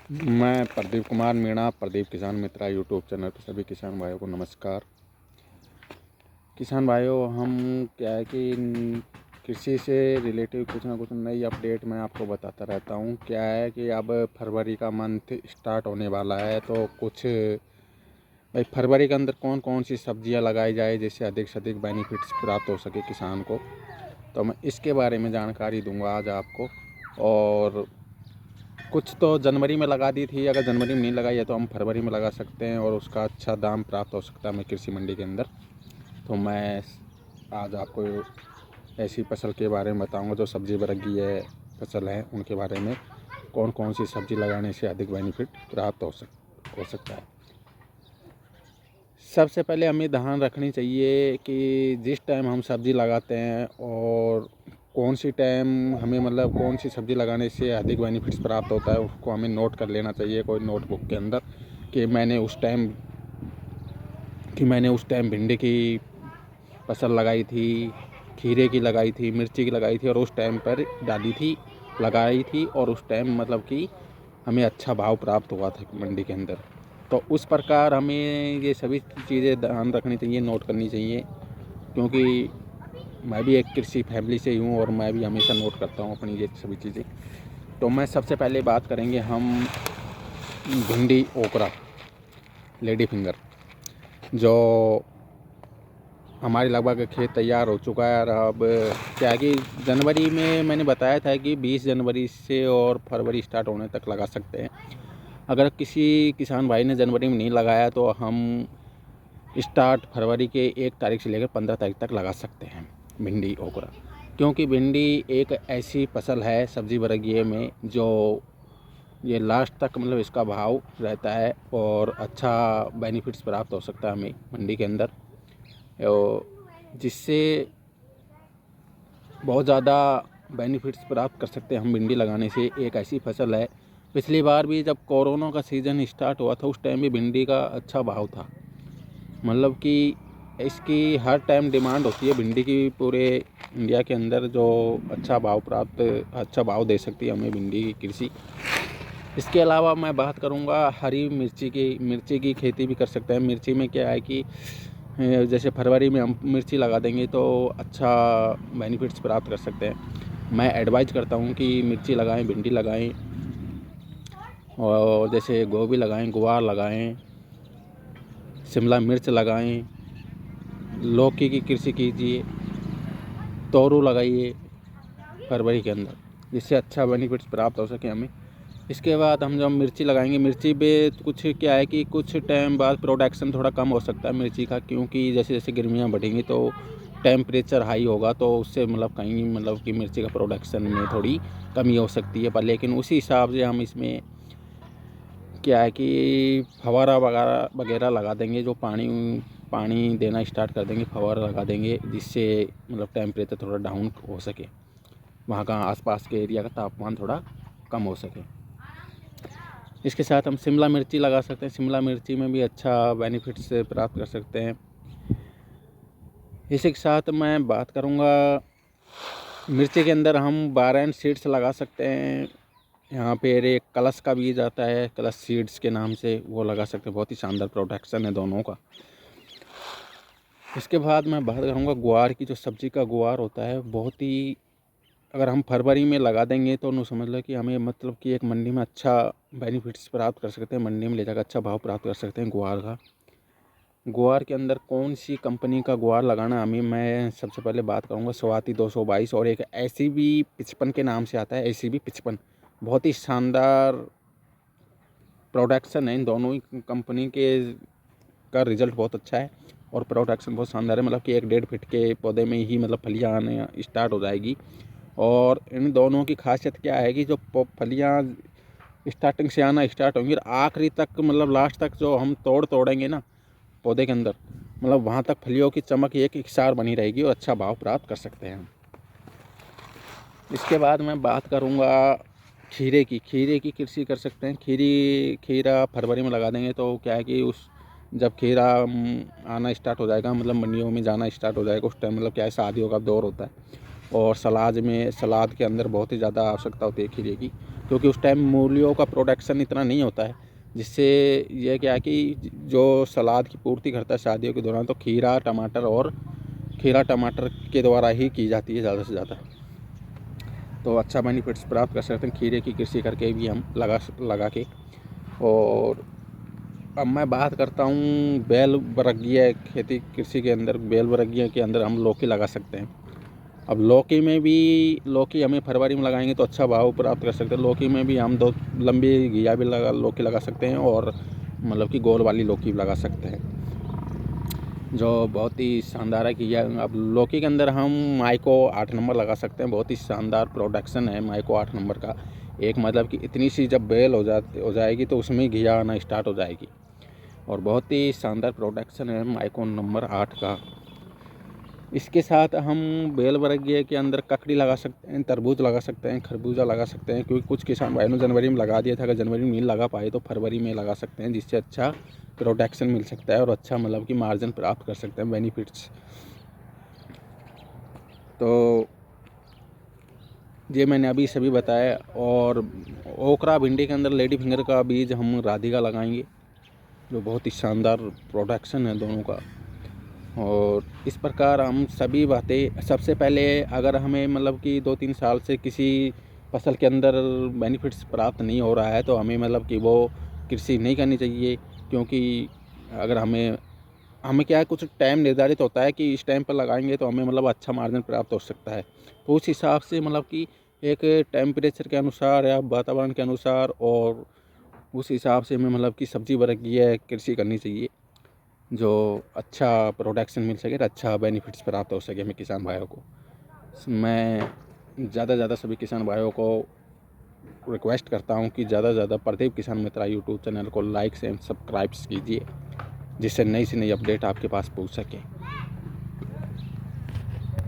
मैं प्रदीप कुमार मीणा, प्रदीप किसान मित्रा YouTube channel पर सभी किसान भाइयों को नमस्कार। किसान भाइयों, हम क्या है कि कृषि से रिलेटिव कुछ ना कुछ नई अपडेट मैं आपको बताता रहता हूँ। क्या है कि अब फरवरी का मंथ स्टार्ट होने वाला है, तो कुछ भाई फरवरी के अंदर कौन कौन सी सब्जियाँ लगाई जाए जिससे अधिक से अधिक बेनिफिट्स प्राप्त हो सके किसान को, तो मैं इसके बारे में जानकारी दूंगा आज आपको। और कुछ तो जनवरी में लगा दी थी, अगर जनवरी में नहीं लगाई है तो हम फरवरी में लगा सकते हैं और उसका अच्छा दाम प्राप्त हो सकता है हमें कृषि मंडी के अंदर। तो मैं आज आपको ऐसी फसल के बारे में बताऊंगा जो सब्जी वर्गीय फसल है, उनके बारे में कौन कौन सी सब्जी लगाने से अधिक बेनिफिट प्राप्त हो सकता है। सबसे पहले हमें ध्यान रखनी चाहिए कि जिस टाइम हम सब्ज़ी लगाते हैं और कौन सी टाइम हमें कौन सी सब्ज़ी लगाने से अधिक बेनिफिट्स प्राप्त होता है, उसको हमें नोट कर लेना चाहिए कोई नोटबुक के अंदर कि मैंने उस टाइम भिंडी की फसल लगाई थी, खीरे की लगाई थी, मिर्ची की लगाई थी और उस टाइम पर लगाई थी और उस टाइम कि हमें अच्छा भाव प्राप्त हुआ था मंडी के अंदर। तो उस प्रकार हमें ये सभी चीज़ें ध्यान रखनी चाहिए, नोट करनी चाहिए, क्योंकि मैं भी एक कृषि फैमिली से हूँ और मैं भी हमेशा नोट करता हूँ अपनी ये सभी चीज़ें। तो मैं सबसे पहले बात करेंगे हम भिंडी ओकरा लेडी फिंगर, जो हमारे लगभग खेत तैयार हो चुका है। और अब क्या है कि जनवरी में मैंने बताया था कि 20 जनवरी से और फरवरी स्टार्ट होने तक लगा सकते हैं। अगर किसी किसान भाई ने जनवरी में नहीं लगाया तो हम स्टार्ट फरवरी के 1 तारीख से लेकर 15 तारीख तक लगा सकते हैं भिंडी ओकरा, क्योंकि भिंडी एक ऐसी फसल है सब्जी वर्गीय में जो ये लास्ट तक इसका भाव रहता है और अच्छा बेनिफिट्स प्राप्त हो सकता है हमें मंडी के अंदर, जिससे बहुत ज़्यादा बेनिफिट्स प्राप्त कर सकते हैं हम भिंडी लगाने से। एक ऐसी फसल है, पिछली बार भी जब कोरोना का सीज़न स्टार्ट हुआ था उस टाइम भी भिंडी का अच्छा भाव था। कि इसकी हर टाइम डिमांड होती है भिंडी की पूरे इंडिया के अंदर, जो अच्छा भाव दे सकती है हमें भिंडी की कृषि। इसके अलावा मैं बात करूंगा हरी मिर्ची की खेती भी कर सकते हैं। मिर्ची में क्या है कि जैसे फरवरी में हम मिर्ची लगा देंगे तो अच्छा बेनिफिट्स प्राप्त कर सकते हैं। मैं एडवाइज करता हूं कि मिर्ची लगाएं, भिंडी लगाएं और जैसे गोभी लगाएं, गुआर लगाएं, शिमला मिर्च लगाएं, लौकी की कृषि कीजिए, तोरू लगाइए फरवरी के अंदर, जिससे अच्छा बेनिफिट्स प्राप्त हो सके हमें। इसके बाद हम जब मिर्ची लगाएंगे, मिर्ची पे कुछ क्या है कि कुछ टाइम बाद प्रोडक्शन थोड़ा कम हो सकता है मिर्ची का, क्योंकि जैसे जैसे गर्मियाँ बढ़ेंगी तो टेम्परेचर हाई होगा तो उससे कहीं कि मिर्ची का प्रोडक्शन में थोड़ी कमी हो सकती है। पर लेकिन उसी हिसाब से हम इसमें क्या है कि फव्वारा वगैरह लगा देंगे, जो पानी देना स्टार्ट कर देंगे, फव्वारा लगा देंगे, जिससे टेम्परेचर थोड़ा डाउन हो सके, वहाँ का आसपास के एरिया का तापमान थोड़ा कम हो सके। इसके साथ हम शिमला मिर्ची लगा सकते हैं, शिमला मिर्ची में भी अच्छा बेनिफिट्स प्राप्त कर सकते हैं। इसी के साथ मैं बात करूँगा मिर्ची के अंदर हम 12 सीड्स लगा सकते हैं। यहाँ पे एक कलश का बीज आता है, कलश सीड्स के नाम से, वो लगा सकते हैं। बहुत ही शानदार प्रोडक्शन है दोनों का। इसके बाद मैं बात करूँगा गुआर की, जो सब्जी का गुआर होता है, बहुत ही अगर हम फरवरी में लगा देंगे तो समझ लो कि हमें कि एक मंडी में अच्छा बेनिफिट्स प्राप्त कर सकते हैं, मंडी में ले जाकर अच्छा भाव प्राप्त कर सकते हैं गुआर का। गुआर के अंदर कौन सी कंपनी का गुआर लगाना हमें, मैं सबसे पहले बात करूंगा स्वाति 222 और एक ACB 55 के नाम से आता है, ACB 55। बहुत ही शानदार प्रोडक्शन है इन दोनों ही कंपनी के, का रिज़ल्ट बहुत अच्छा है और प्रोडक्शन बहुत शानदार है। कि 1-1.5 फीट के पौधे में ही फलियाँ आने स्टार्ट हो जाएगी। और इन दोनों की खासियत क्या है कि जो फलियाँ स्टार्टिंग से आना स्टार्ट होंगी और आखिरी तक लास्ट तक जो हम तोड़ेंगे ना पौधे के अंदर, वहाँ तक फलियों की चमक एक सार बनी रहेगी और अच्छा भाव प्राप्त कर सकते हैं। इसके बाद मैं बात करूँगा खीरे की कृषि कर सकते हैं। खीरा फरवरी में लगा देंगे तो क्या है कि जब खीरा आना स्टार्ट हो जाएगा, मंडियों में जाना स्टार्ट हो जाएगा, उस टाइम क्या है शादियों का दौर होता है और सलाद के अंदर बहुत ही ज़्यादा आवश्यकता होती है खीरे की। क्योंकि उस टाइम मूलियों का प्रोडक्शन इतना नहीं होता है, जिससे ये क्या है कि जो सलाद की पूर्ति करता है शादियों के दौरान, तो खीरा टमाटर के द्वारा ही की जाती है ज़्यादा से ज़्यादा। तो अच्छा बेनिफिट्स प्राप्त कर सकते हैं खीरे की कृषि करके भी हम लगा के। और अब मैं बात करता हूँ बेल वर्गीय खेती कृषि के अंदर। बेल वर्गीय के अंदर हम लौकी लगा सकते हैं। अब लौकी हमें फरवरी में लगाएंगे तो अच्छा भाव प्राप्त कर सकते हैं। लौकी में भी हम 2 लंबी घिया भी लौकी लगा सकते हैं, और मतलब कि गोल वाली लौकी भी लगा सकते हैं, जो बहुत ही शानदार है घिया। अब लौकी के अंदर हम माइको 8 नंबर लगा सकते हैं। बहुत ही शानदार प्रोडक्शन है माइको 8 नंबर का। एक मतलब कि इतनी सी जब बेल हो जाएगी तो उसमें घिया आना स्टार्ट हो जाएगी, और बहुत ही शानदार प्रोडक्शन है माइको नंबर 8 का। इसके साथ हम बेल वर्गीय के अंदर ककड़ी लगा सकते हैं, तरबूज लगा सकते हैं, खरबूजा लगा सकते हैं, क्योंकि कुछ किसान भाइयों ने जनवरी में लगा दिया था। अगर जनवरी में नहीं लगा पाए तो फरवरी में लगा सकते हैं, जिससे अच्छा प्रोडक्शन मिल सकता है और अच्छा मतलब कि मार्जिन प्राप्त कर सकते हैं, बेनिफिट्स। तो ये मैंने अभी सभी बताया। और ओकरा भिंडी के अंदर लेडी फिंगर का बीज हम राधिका लगाएंगे, जो बहुत ही शानदार प्रोडक्शन है दोनों का। और इस प्रकार हम सभी बातें, सबसे पहले अगर हमें मतलब कि 2-3 साल से किसी फसल के अंदर बेनिफिट्स प्राप्त नहीं हो रहा है तो हमें मतलब कि वो कृषि नहीं करनी चाहिए। क्योंकि अगर हमें क्या है, कुछ टाइम निर्धारित होता है कि इस टाइम पर लगाएंगे तो हमें मतलब अच्छा मार्जिन प्राप्त हो सकता है। तो उस हिसाब से मतलब कि एक टेम्परेचर के अनुसार या वातावरण के अनुसार, और उस हिसाब से हमें मतलब कि सब्जी वर्गीय कृषि करनी चाहिए, जो अच्छा प्रोडक्शन मिल सके, अच्छा बेनिफिट्स प्राप्त हो सके हमें किसान भाइयों को। मैं ज़्यादा से ज़्यादा सभी किसान भाइयों को रिक्वेस्ट करता हूं कि ज़्यादा से ज़्यादा प्रदीप किसान मित्र यूट्यूब चैनल को लाइक से सब्सक्राइब कीजिए, जिससे नई से नई अपडेट आपके पास पहुंच सके।